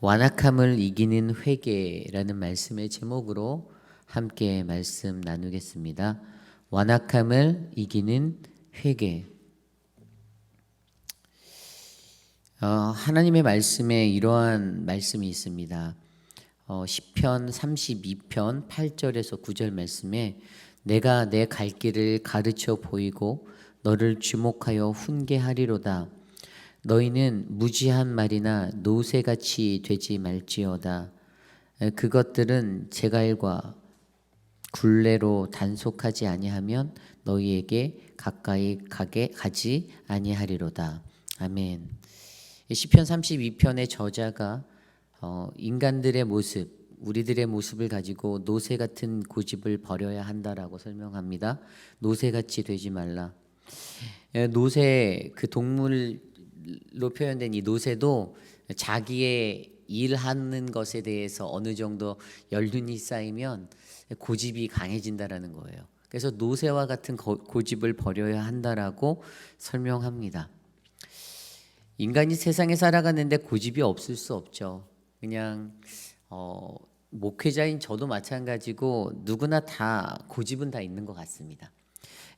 완악함을 이기는 회개라는 말씀의 제목으로 함께 말씀 나누겠습니다. 완악함을 이기는 회개. 하나님의 말씀에 이러한 말씀이 있습니다. 시편 32편 8절에서 9절 말씀에 내가 내 갈 길을 가르쳐 보이고 너를 주목하여 훈계하리로다. 너희는 무지한 말이나 노새같이 되지 말지어다. 그것들은 제갈과 굴레로 단속하지 아니하면 너희에게 가까이 가지 아니하리로다. 아멘. 시편 32편의 저자가 인간들의 모습, 우리들의 모습을 가지고 노새 같은 고집을 버려야 한다라고 설명합니다. 노새같이 되지 말라. 노새, 그 동물로 표현된 이 노새도 자기의 일하는 것에 대해서 어느 정도 연륜이 쌓이면 고집이 강해진다라는 거예요. 그래서 노새와 같은 고집을 버려야 한다라고 설명합니다. 인간이 세상에 살아가는데 고집이 없을 수 없죠. 그냥 목회자인 저도 마찬가지고 누구나 다 고집은 다 있는 것 같습니다.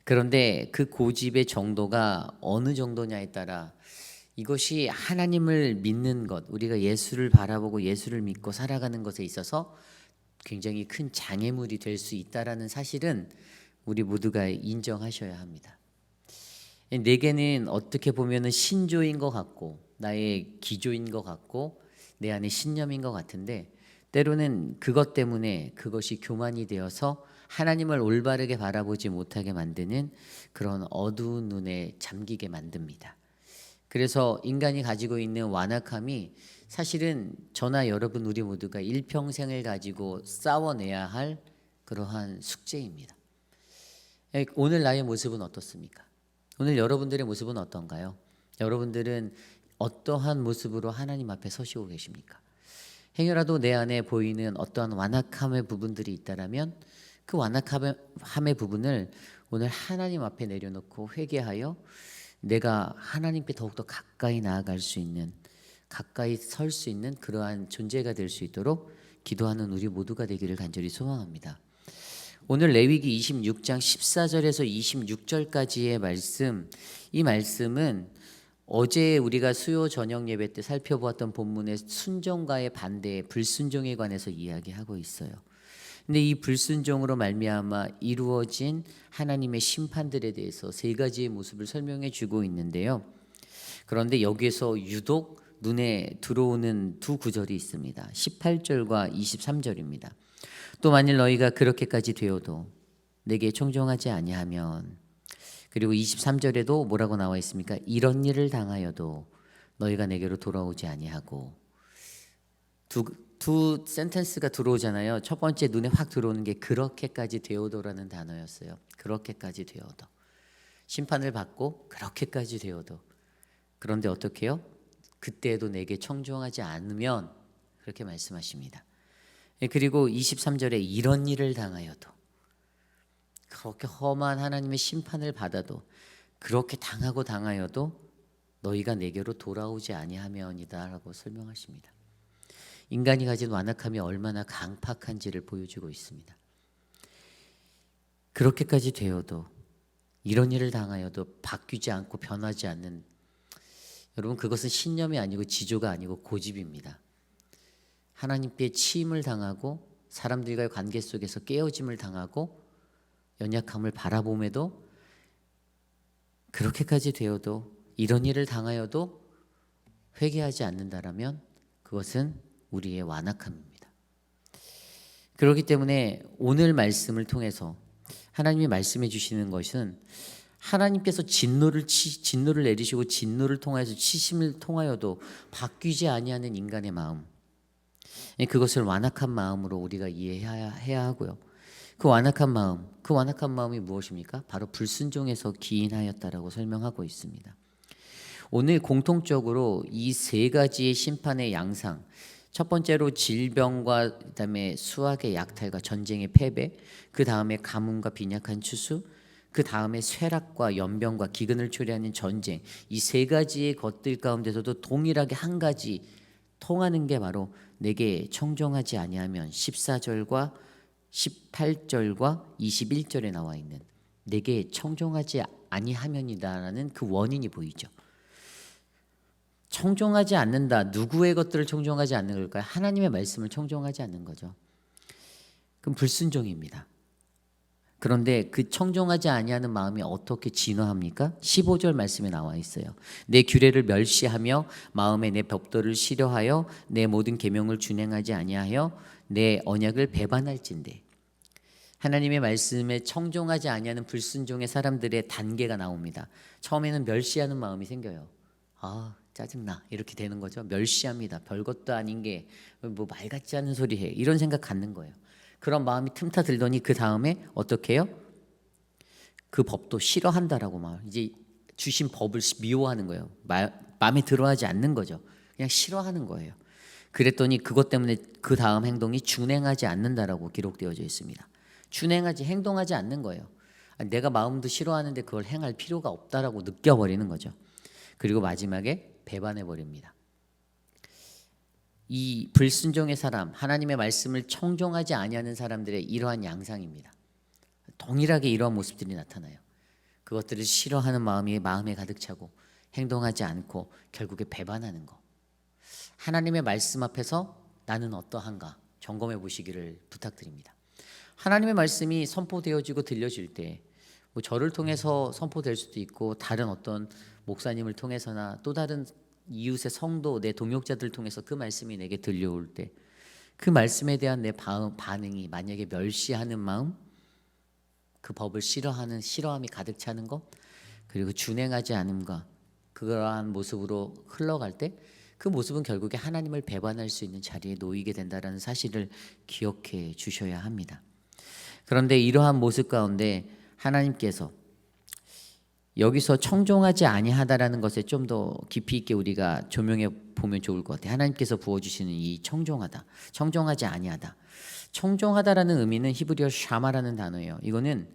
그런데 그 고집의 정도가 어느 정도냐에 따라 이것이 하나님을 믿는 것, 우리가 예수를 바라보고 예수를 믿고 살아가는 것에 있어서 굉장히 큰 장애물이 될 수 있다라는 사실은 우리 모두가 인정하셔야 합니다. 내게는 어떻게 보면은 신조인 것 같고 나의 기조인 것 같고 내 안에 신념인 것 같은데 때로는 그것 때문에 그것이 교만이 되어서 하나님을 올바르게 바라보지 못하게 만드는 그런 어두운 눈에 잠기게 만듭니다. 그래서 인간이 가지고 있는 완악함이 사실은 저나 여러분 우리 모두가 일평생을 가지고 싸워내야 할 그러한 숙제입니다. 오늘 나의 모습은 어떻습니까? 오늘 여러분들의 모습은 어떤가요? 여러분들은 어떠한 모습으로 하나님 앞에 서시고 계십니까? 행여라도 내 안에 보이는 어떠한 완악함의 부분들이 있다라면 그 완악함의 부분을 오늘 하나님 앞에 내려놓고 회개하여 내가 하나님께 더욱더 가까이 나아갈 수 있는, 가까이 설 수 있는 그러한 존재가 될 수 있도록 기도하는 우리 모두가 되기를 간절히 소망합니다. 오늘 레위기 26장 14절에서 26절까지의 말씀, 이 말씀은 어제 우리가 수요 저녁 예배 때 살펴보았던 본문의 순종과의 반대의 불순종에 관해서 이야기하고 있어요. 근데 이 불순종으로 말미암아 이루어진 하나님의 심판들에 대해서 세 가지의 모습을 설명해 주고 있는데요. 그런데 여기에서 유독 눈에 들어오는 두 구절이 있습니다. 18절과 23절입니다. 또 만일 너희가 그렇게까지 되어도 내게 청종하지 아니하면, 그리고 23절에도 뭐라고 나와 있습니까? 이런 일을 당하여도 너희가 내게로 돌아오지 아니하고. 두 센텐스가 들어오잖아요. 첫 번째 눈에 확 들어오는 게 그렇게까지 되어도라는 단어였어요. 그렇게까지 되어도. 심판을 받고 그렇게까지 되어도. 그런데 어떻게 해요? 그때에도 내게 청종하지 않으면, 그렇게 말씀하십니다. 그리고 23절에 이런 일을 당하여도, 그렇게 험한 하나님의 심판을 받아도, 그렇게 당하여도 너희가 내게로 돌아오지 아니하면이다 라고 설명하십니다. 인간이 가진 완악함이 얼마나 강팍한지를 보여주고 있습니다. 그렇게까지 되어도, 이런 일을 당하여도 바뀌지 않고 변하지 않는, 여러분 그것은 신념이 아니고 지조가 아니고 고집입니다. 하나님께 치임을 당하고 사람들과의 관계 속에서 깨어짐을 당하고 연약함을 바라봄에도 그렇게까지 되어도, 이런 일을 당하여도 회개하지 않는다라면 그것은 우리의 완악함입니다. 그렇기 때문에 오늘 말씀을 통해서 하나님이 말씀해 주시는 것은 하나님께서 진노를 내리시고 진노를 통하여서 치심을 통하여도 바뀌지 아니하는 인간의 마음, 그것을 완악한 마음으로 우리가 이해해야 하고요. 그 완악한 마음이 무엇입니까? 바로 불순종에서 기인하였다라고 설명하고 있습니다. 오늘 공통적으로 이 세 가지의 심판의 양상, 첫 번째로 질병과 그다음에 수학의 약탈과 전쟁의 패배, 그 다음에 가뭄과 빈약한 추수, 그 다음에 쇠락과 연병과 기근을 초래하는 전쟁, 이 세 가지의 것들 가운데서도 동일하게 한 가지 통하는 게 바로 내게 청종하지 아니하면 14절과 18절과 21절에 나와 있는 내게 청종하지 아니하면이다라는 그 원인이 보이죠. 청종하지 않는다. 누구의 것들을 청종하지 않는 걸까요? 하나님의 말씀을 청종하지 않는 거죠. 그럼 불순종입니다. 그런데 그 청종하지 아니하는 마음이 어떻게 진화합니까? 15절 말씀에 나와 있어요. 내 규례를 멸시하며 마음에 내 법도를 싫어하여 내 모든 계명을 준행하지 아니하여 내 언약을 배반할진대. 하나님의 말씀에 청종하지 아니하는 불순종의 사람들의 단계가 나옵니다. 처음에는 멸시하는 마음이 생겨요. 아, 짜증나. 이렇게 되는 거죠. 멸시합니다. 별것도 아닌 게 뭐 말 같지 않은 소리 해. 이런 생각 갖는 거예요. 그런 마음이 틈타 들더니 그 다음에 어떻게 해요? 그 법도 싫어한다라고 막 이제 주신 법을 미워하는 거예요. 마음에 들어하지 않는 거죠. 그냥 싫어하는 거예요. 그랬더니 그것 때문에 그 다음 행동이 준행하지 않는다라고 기록되어져 있습니다. 행동하지 않는 거예요. 내가 마음도 싫어하는데 그걸 행할 필요가 없다라고 느껴버리는 거죠. 그리고 마지막에 배반해 버립니다. 이 불순종의 사람, 하나님의 말씀을 청종하지 아니하는 사람들의 이러한 양상입니다. 동일하게 이러한 모습들이 나타나요. 그것들을 싫어하는 마음이 마음에 가득 차고 행동하지 않고 결국에 배반하는 거. 하나님의 말씀 앞에서 나는 어떠한가 점검해 보시기를 부탁드립니다. 하나님의 말씀이 선포되어지고 들려질 때 뭐 저를 통해서 선포될 수도 있고 다른 어떤 목사님을 통해서나 또 다른 이웃의 성도, 내 동역자들을 통해서 그 말씀이 내게 들려올 때 그 말씀에 대한 내 반응이 만약에 멸시하는 마음, 그 법을 싫어함이 가득 차는 것, 그리고 준행하지 않음과 그러한 모습으로 흘러갈 때 그 모습은 결국에 하나님을 배반할 수 있는 자리에 놓이게 된다는 사실을 기억해 주셔야 합니다. 그런데 이러한 모습 가운데 하나님께서 여기서 청종하지 아니하다라는 것에 좀 더 깊이 있게 우리가 조명해 보면 좋을 것 같아요. 하나님께서 부어주시는 이 청종하다, 청종하지 아니하다. 청종하다라는 의미는 히브리어 샤마라는 단어예요. 이거는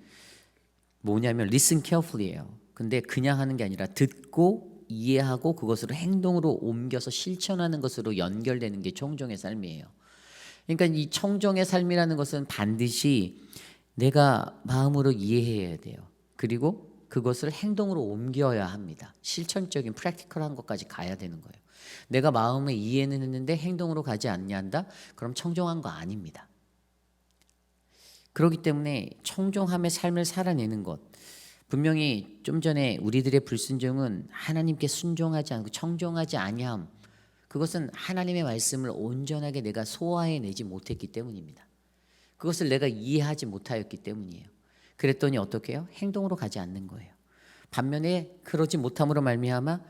뭐냐면 listen carefully예요. 근데 그냥 하는 게 아니라 듣고 이해하고 그것으로 행동으로 옮겨서 실천하는 것으로 연결되는 게 청종의 삶이에요. 그러니까 이 청종의 삶이라는 것은 반드시 내가 마음으로 이해해야 돼요. 그리고 그것을 행동으로 옮겨야 합니다. 실천적인 프랙티컬한 것까지 가야 되는 거예요. 내가 마음에 이해는 했는데 행동으로 가지 않는다? 그럼 청종한 거 아닙니다. 그렇기 때문에 청종함의 삶을 살아내는 것, 분명히 좀 전에 우리들의 불순종은 하나님께 순종하지 않고 청종하지 아니함, 그것은 하나님의 말씀을 온전하게 내가 소화해내지 못했기 때문입니다. 그것을 내가 이해하지 못하였기 때문이에요. 그랬더니 어떻게 해요? 행동으로 가지 않는 거예요. 반면에 그러지 못함으로 말미암아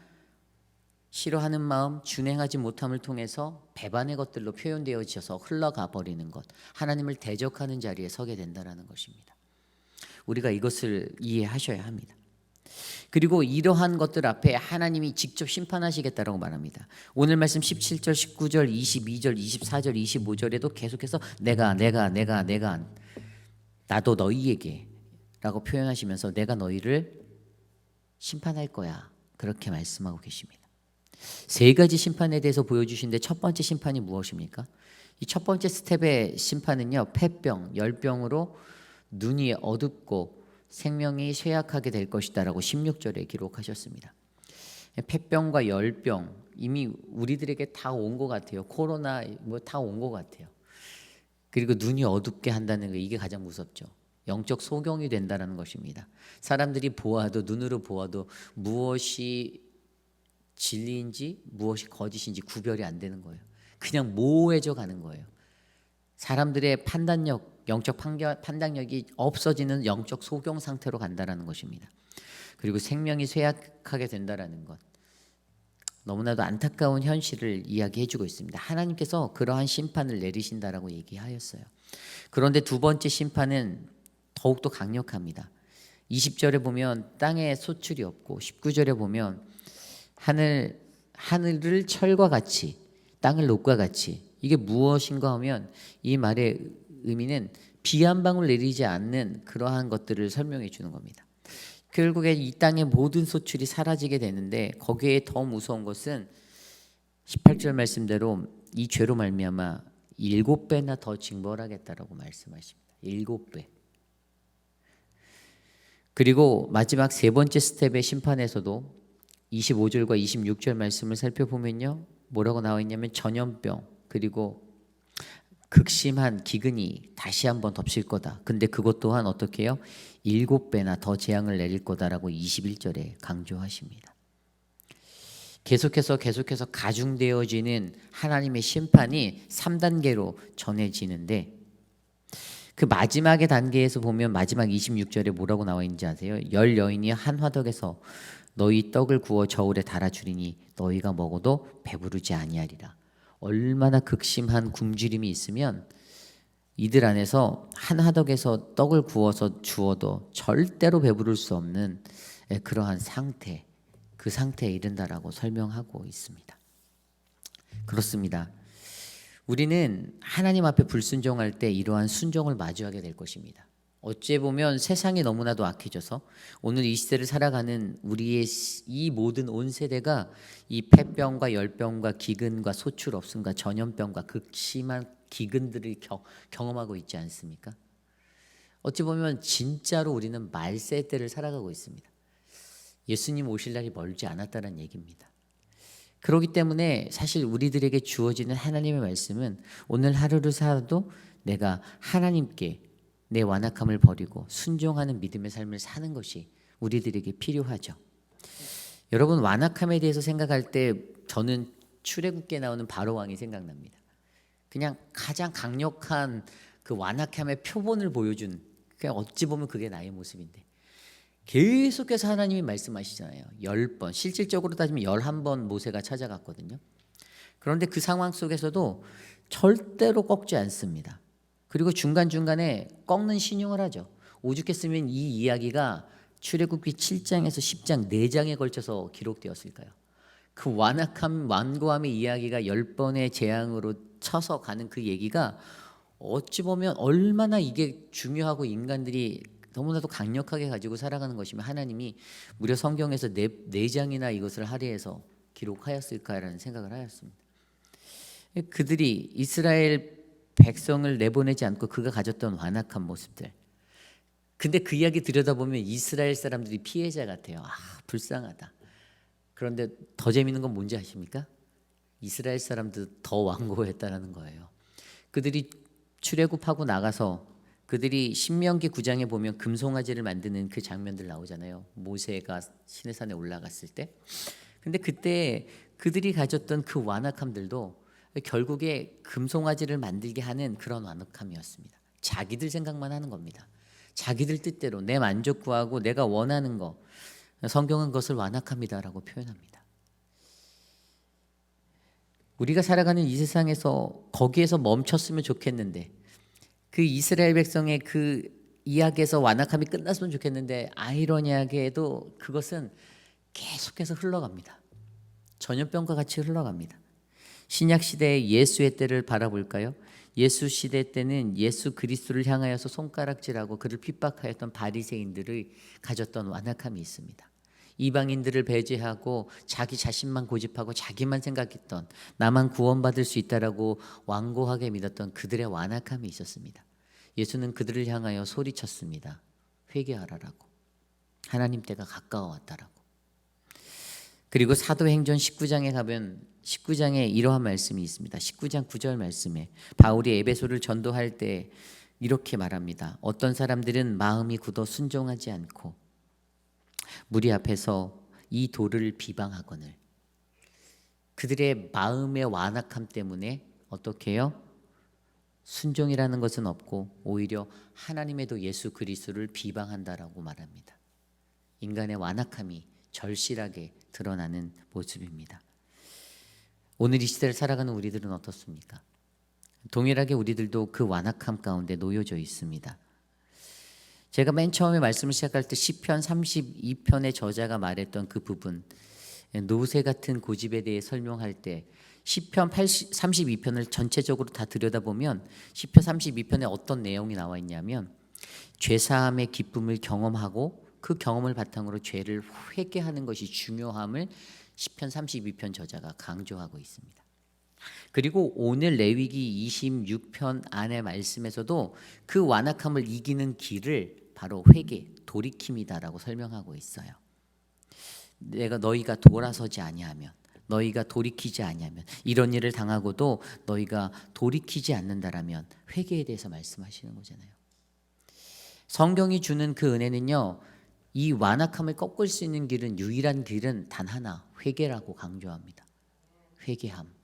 싫어하는 마음, 준행하지 못함을 통해서 배반의 것들로 표현되어져서 흘러가 버리는 것, 하나님을 대적하는 자리에 서게 된다는 것입니다. 우리가 이것을 이해하셔야 합니다. 그리고 이러한 것들 앞에 하나님이 직접 심판하시겠다라고 말합니다. 오늘 말씀 17절, 19절, 22절, 24절, 25절에도 계속해서 내가 나도 너희에게 라고 표현하시면서 내가 너희를 심판할 거야, 그렇게 말씀하고 계십니다. 세 가지 심판에 대해서 보여주시는데 첫 번째 심판이 무엇입니까? 이 첫 번째 스텝의 심판은요, 폐병, 열병으로 눈이 어둡고 생명이 쇠약하게 될 것이다 라고 16절에 기록하셨습니다. 폐병과 열병 이미 우리들에게 다 온 것 같아요. 코로나 뭐 다 온 것 같아요. 그리고 눈이 어둡게 한다는 거, 이게 가장 무섭죠. 영적 소경이 된다는 것입니다. 사람들이 보아도, 눈으로 보아도 무엇이 진리인지 무엇이 거짓인지 구별이 안 되는 거예요. 그냥 모호해져 가는 거예요. 사람들의 판단력, 영적 판단력이 없어지는 영적 소경 상태로 간다는 것입니다. 그리고 생명이 쇠약하게 된다는 것, 너무나도 안타까운 현실을 이야기해주고 있습니다. 하나님께서 그러한 심판을 내리신다라고 얘기하였어요. 그런데 두 번째 심판은 더욱더 강력합니다. 20절에 보면 땅에 소출이 없고 19절에 보면 하늘을 철과 같이 땅을 녹과 같이, 이게 무엇인가 하면 이 말의 의미는 비 한 방울 내리지 않는 그러한 것들을 설명해 주는 겁니다. 결국에 이 땅의 모든 소출이 사라지게 되는데 거기에 더 무서운 것은 18절 말씀대로 이 죄로 말미암아 7배나 더 징벌하겠다라고 말씀하십니다. 7배. 그리고 마지막 세 번째 스텝의 심판에서도 25절과 26절 말씀을 살펴보면요, 뭐라고 나와 있냐면 전염병 그리고 극심한 기근이 다시 한번 덮칠 거다. 근데 그것 또한 어떻게 해요? 7배나 더 재앙을 내릴 거다라고 21절에 강조하십니다. 계속해서 가중되어지는 하나님의 심판이 3단계로 전해지는데, 그 마지막의 단계에서 보면 마지막 26절에 뭐라고 나와 있는지 아세요? 열 여인이 한 화덕에서 너희 떡을 구워 저울에 달아주리니 너희가 먹어도 배부르지 아니하리라. 얼마나 극심한 굶주림이 있으면 이들 안에서 한 화덕에서 떡을 구워서 주어도 절대로 배부를 수 없는 그러한 상태, 그 상태에 이른다라고 설명하고 있습니다. 그렇습니다. 우리는 하나님 앞에 불순종할 때 이러한 순종을 마주하게 될 것입니다. 어찌 보면 세상이 너무나도 악해져서 오늘 이 시대를 살아가는 우리의 이 모든 온 세대가 이 폐병과 열병과 기근과 소출 없음과 전염병과 극심한 기근들을 경험하고 있지 않습니까? 어찌 보면 진짜로 우리는 말세 때를 살아가고 있습니다. 예수님 오실 날이 멀지 않았다는 얘기입니다. 그렇기 때문에 사실 우리들에게 주어지는 하나님의 말씀은 오늘 하루를 살아도 내가 하나님께 내 완악함을 버리고 순종하는 믿음의 삶을 사는 것이 우리들에게 필요하죠. 여러분, 완악함에 대해서 생각할 때 저는 출애굽기에 나오는 바로왕이 생각납니다. 그냥 가장 강력한 그 완악함의 표본을 보여준, 그냥 어찌 보면 그게 나의 모습인데 계속해서 하나님이 말씀하시잖아요. 10번, 실질적으로 따지면 11번 모세가 찾아갔거든요. 그런데 그 상황 속에서도 절대로 꺾지 않습니다. 그리고 중간중간에 꺾는 신용을 하죠. 오죽했으면 이 이야기가 출애굽기 7장에서 10장 4장에 걸쳐서 기록되었을까요? 그 완악함, 완고함의 이야기가 10번의 재앙으로 쳐서 가는 그 얘기가 어찌 보면 얼마나 이게 중요하고 인간들이 너무나도 강력하게 가지고 살아가는 것이면 하나님이 무려 성경에서 네 장이나 이것을 할애해서 기록하였을까라는 생각을 하였습니다. 그들이 이스라엘 백성을 내보내지 않고 그가 가졌던 완악한 모습들. 근데 그 이야기 들여다보면 이스라엘 사람들이 피해자 같아요. 아, 불쌍하다. 그런데 더 재밌는 건 뭔지 아십니까? 이스라엘 사람들 더 완고했다는 거예요. 그들이 출애굽하고 나가서 그들이 신명기 9장에 보면 금송아지를 만드는 그 장면들 나오잖아요. 모세가 시내산에 올라갔을 때. 근데 그때 그들이 가졌던 그 완악함들도 결국에 금송아지를 만들게 하는 그런 완악함이었습니다. 자기들 생각만 하는 겁니다. 자기들 뜻대로 내 만족 구하고 내가 원하는 거. 성경은 그것을 완악함이다라고 표현합니다. 우리가 살아가는 이 세상에서 거기에서 멈췄으면 좋겠는데, 그 이스라엘 백성의 그 이야기에서 완악함이 끝났으면 좋겠는데 아이러니하게도 그것은 계속해서 흘러갑니다. 전염병과 같이 흘러갑니다. 신약 시대의 예수의 때를 바라볼까요? 예수 시대 때는 예수 그리스도를 향하여서 손가락질하고 그를 핍박하였던 바리새인들을 가졌던 완악함이 있습니다. 이방인들을 배제하고 자기 자신만 고집하고 자기만 생각했던, 나만 구원받을 수 있다라고 완고하게 믿었던 그들의 완악함이 있었습니다. 예수는 그들을 향하여 소리쳤습니다. 회개하라라고. 하나님 때가 가까워 왔다라고. 그리고 사도행전 19장에 가면 19장에 이러한 말씀이 있습니다. 19장 9절 말씀에 바울이 에베소를 전도할 때 이렇게 말합니다. 어떤 사람들은 마음이 굳어 순종하지 않고 무리 앞에서 이 도를 비방하거늘. 그들의 마음의 완악함 때문에 어떻게 해요? 순종이라는 것은 없고 오히려 하나님의도 예수 그리스도를 비방한다라고 말합니다. 인간의 완악함이 절실하게 드러나는 모습입니다. 오늘 이 시대를 살아가는 우리들은 어떻습니까? 동일하게 우리들도 그 완악함 가운데 놓여져 있습니다. 제가 맨 처음에 말씀을 시작할 때 시편 32편의 저자가 말했던 그 부분, 노새 같은 고집에 대해 설명할 때 시편 32편을 전체적으로 다 들여다보면 시편 32편에 어떤 내용이 나와 있냐면 죄사함의 기쁨을 경험하고 그 경험을 바탕으로 죄를 회개하는 것이 중요함을 시편 32편 저자가 강조하고 있습니다. 그리고 오늘 레위기 26편 안의 말씀에서도 그 완악함을 이기는 길을 바로 회개, 돌이킴이다라고 설명하고 있어요. 너희가 돌아서지 아니하면, 너희가 돌이키지 아니하면, 이런 일을 당하고도 너희가 돌이키지 않는다라면 회개에 대해서 말씀하시는 거잖아요. 성경이 주는 그 은혜는요, 이 완악함을 꺾을 수 있는 길은, 유일한 길은 단 하나, 회개라고 강조합니다. 회개함.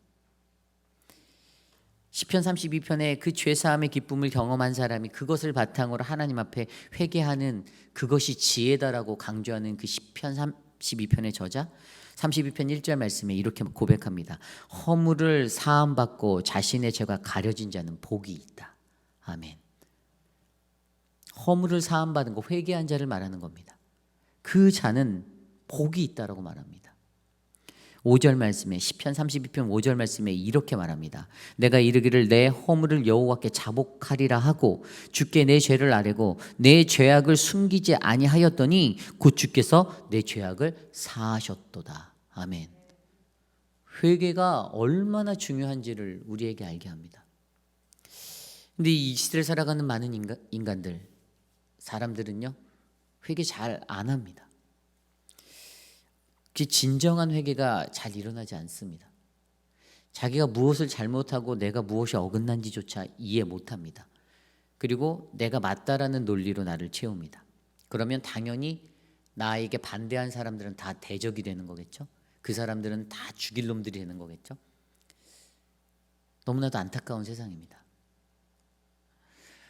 시편 32편에 그 죄사함의 기쁨을 경험한 사람이 그것을 바탕으로 하나님 앞에 회개하는 그것이 지혜다라고 강조하는 그 시편 32편의 저자 32편 1절 말씀에 이렇게 고백합니다. 허물을 사함받고 자신의 죄가 가려진 자는 복이 있다. 아멘. 허물을 사함받은 거, 회개한 자를 말하는 겁니다. 그 자는 복이 있다라고 말합니다. 5절 말씀에, 시편 32편 5절 말씀에 이렇게 말합니다. 내가 이르기를 내 허물을 여호와께 자복하리라 하고 주께 내 죄를 아뢰고 내 죄악을 숨기지 아니하였더니 곧 주께서 내 죄악을 사하셨도다. 아멘. 회개가 얼마나 중요한지를 우리에게 알게 합니다. 근데 이 시대를 살아가는 많은 인간들, 사람들은요, 회개 잘 안 합니다. 그 진정한 회개가 잘 일어나지 않습니다. 자기가 무엇을 잘못하고 내가 무엇이 어긋난지조차 이해 못합니다. 그리고 내가 맞다라는 논리로 나를 채웁니다. 그러면 당연히 나에게 반대한 사람들은 다 대적이 되는 거겠죠. 그 사람들은 다 죽일 놈들이 되는 거겠죠. 너무나도 안타까운 세상입니다.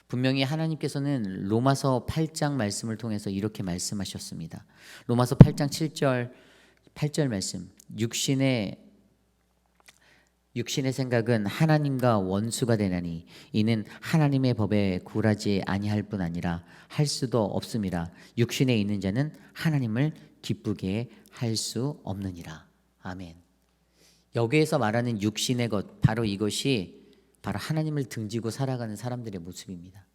분명히 하나님께서는 로마서 8장 말씀을 통해서 이렇게 말씀하셨습니다. 로마서 8장 8절 말씀. 육신의 생각은 하나님과 원수가 되나니 이는 하나님의 법에 굴하지 아니할 뿐 아니라 할 수도 없음이라. 육신에 있는 자는 하나님을 기쁘게 할 수 없느니라. 아멘. 여기에서 말하는 육신의 것, 바로 이것이 바로 하나님을 등지고 살아가는 사람들의 모습입니다.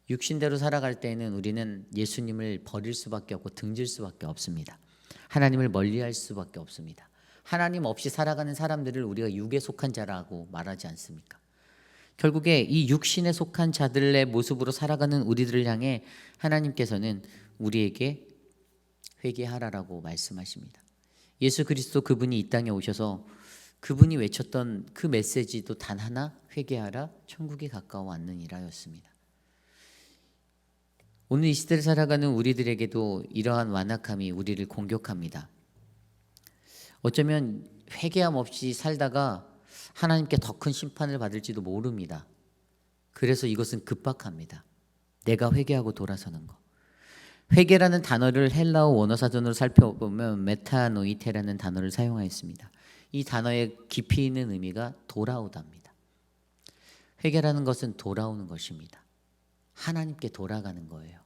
육신대로 살아갈 때에는 우리는 예수님을 버릴 수밖에 없고 등질 수밖에 없습니다. 하나님을 멀리할 수밖에 없습니다. 하나님 없이 살아가는 사람들을 우리가 육에 속한 자라고 말하지 않습니까? 결국에 이 육신에 속한 자들의 모습으로 살아가는 우리들을 향해 하나님께서는 우리에게 회개하라라고 말씀하십니다. 예수 그리스도 그분이 이 땅에 오셔서 그분이 외쳤던 그 메시지도 단 하나, 회개하라, 천국에 가까워 왔느니라였습니다. 오늘 이 시대를 살아가는 우리들에게도 이러한 완악함이 우리를 공격합니다. 어쩌면 회개함 없이 살다가 하나님께 더 큰 심판을 받을지도 모릅니다. 그래서 이것은 급박합니다. 내가 회개하고 돌아서는 것. 회개라는 단어를 헬라어 원어사전으로 살펴보면 메타노이테라는 단어를 사용하였습니다. 이 단어의 깊이 있는 의미가 돌아오답니다. 회개라는 것은 돌아오는 것입니다. 하나님께 돌아가는 거예요.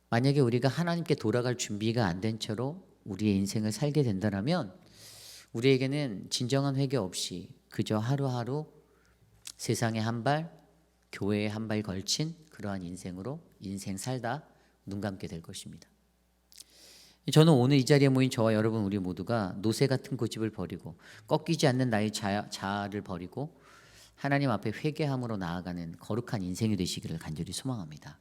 만약에 우리가 하나님께 돌아갈 준비가 안 된 채로 우리의 인생을 살게 된다면 우리에게는 진정한 회개 없이 그저 하루하루 세상에 한 발, 교회에 한 발 걸친 그러한 인생으로 인생 살다 눈 감게 될 것입니다. 저는 오늘 이 자리에 모인 저와 여러분 우리 모두가 노새 같은 고집을 버리고 꺾이지 않는 나의 자아를 버리고 하나님 앞에 회개함으로 나아가는 거룩한 인생이 되시기를 간절히 소망합니다.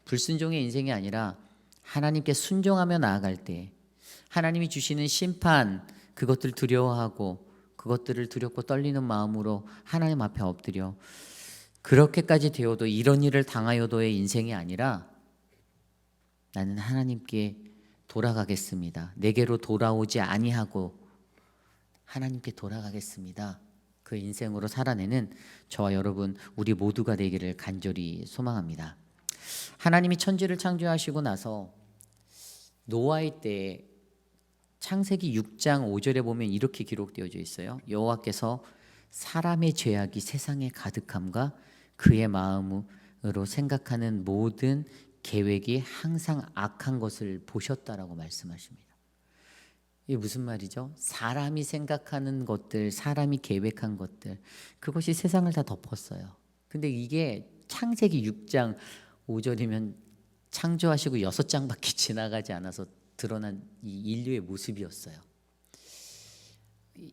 불순종의 인생이 아니라 하나님께 순종하며 나아갈 때 하나님이 주시는 심판, 그것들 두려워하고 그것들을 두렵고 떨리는 마음으로 하나님 앞에 엎드려 그렇게까지 되어도 이런 일을 당하여도의 인생이 아니라 나는 하나님께 돌아가겠습니다. 내게로 돌아오지 아니하고 하나님께 돌아가겠습니다. 그 인생으로 살아내는 저와 여러분 우리 모두가 되기를 간절히 소망합니다. 하나님이 천지를 창조하시고 나서 노아의 때에 창세기 6장 5절에 보면 이렇게 기록되어져 있어요. 여호와께서 사람의 죄악이 세상에 가득함과 그의 마음으로 생각하는 모든 계획이 항상 악한 것을 보셨다라고 말씀하십니다. 이게 무슨 말이죠? 사람이 생각하는 것들, 사람이 계획한 것들, 그것이 세상을 다 덮었어요. 근데 이게 창세기 6장 5절이면 창조하시고 6장밖에 지나가지 않아서 드러난 이 인류의 모습이었어요.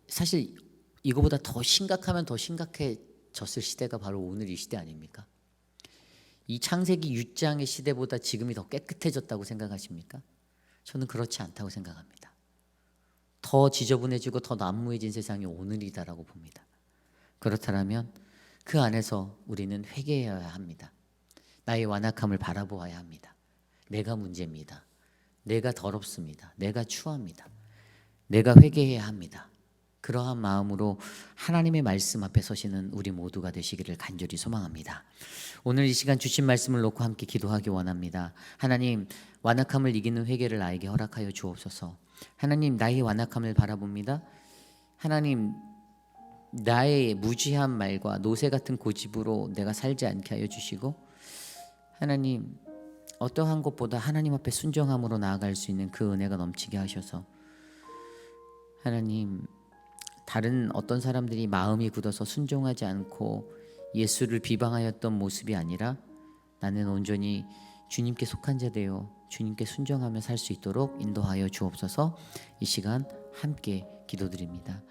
사실 이거보다 더 심각하면 더 심각해졌을 시대가 바로 오늘 이 시대 아닙니까? 이 창세기 6장의 시대보다 지금이 더 깨끗해졌다고 생각하십니까? 저는 그렇지 않다고 생각합니다. 더 지저분해지고 더 난무해진 세상이 오늘이다라고 봅니다. 그렇다면 그 안에서 우리는 회개해야 합니다. 나의 완악함을 바라보아야 합니다. 내가 문제입니다. 내가 더럽습니다. 내가 추합니다. 내가 회개해야 합니다. 그러한 마음으로 하나님의 말씀 앞에 서시는 우리 모두가 되시기를 간절히 소망합니다. 오늘 이 시간 주신 말씀을 놓고 함께 기도하기 원합니다. 하나님, 완악함을 이기는 회개를 나에게 허락하여 주옵소서. 하나님, 나의 완악함을 바라봅니다. 하나님, 나의 무지한 말과 노새 같은 고집으로 내가 살지 않게 하여 주시고, 하나님, 어떠한 것보다 하나님 앞에 순종함으로 나아갈 수 있는 그 은혜가 넘치게 하셔서, 하나님, 다른 어떤 사람들이 마음이 굳어서 순종하지 않고 예수를 비방하였던 모습이 아니라 나는 온전히 주님께 속한 자 되어 주님께 순종하며 살 수 있도록 인도하여 주옵소서. 이 시간 함께 기도드립니다.